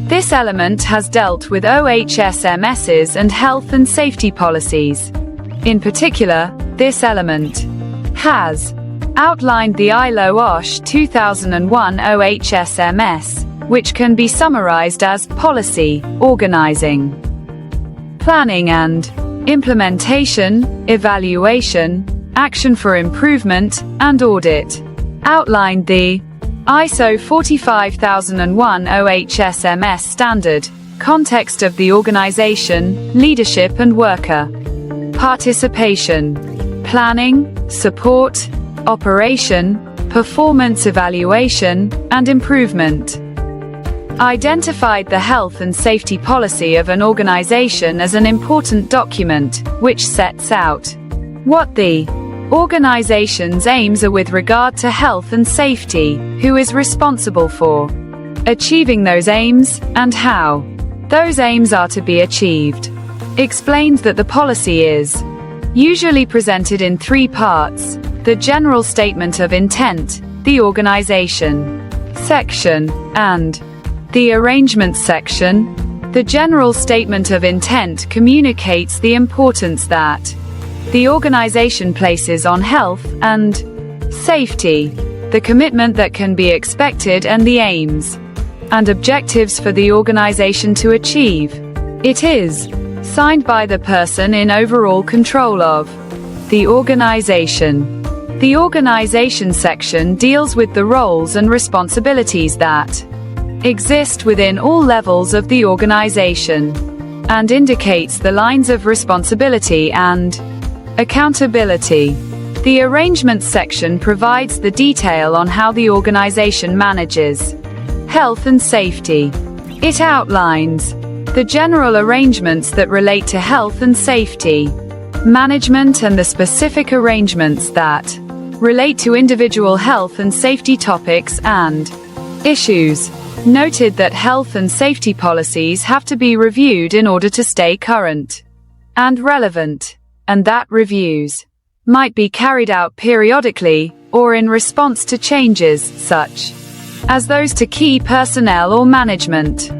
This element has dealt with OHSMSs and health and safety policies. In particular, this element has outlined the ILO OSH 2001 OHSMS, which can be summarized as policy, organizing, planning and implementation, evaluation, action for improvement, and audit. Outlined the ISO 45001 OHSMS standard, context of the organization, leadership and worker participation, planning, support, operation, performance evaluation, and improvement. Identified the health and safety policy of an organization as an important document, which sets out what the organization's aims are with regard to health and safety, who is responsible for achieving those aims, and how those aims are to be achieved. Explained that the policy is usually presented in three parts: the general statement of intent, the organization section, and the arrangements section. The general statement of intent communicates the importance that the organization places on health and safety, the commitment that can be expected, and the aims and objectives for the organization to achieve. It is signed by the person in overall control of the organization. The organization section deals with the roles and responsibilities that exist within all levels of the organization, and indicates the lines of responsibility and accountability. The arrangements section provides the detail on how the organization manages health and safety. It outlines the general arrangements that relate to health and safety management and the specific arrangements that relate to individual health and safety topics and issues. Noted that health and safety policies have to be reviewed in order to stay current and relevant, and that reviews might be carried out periodically or in response to changes, such as those to key personnel or management.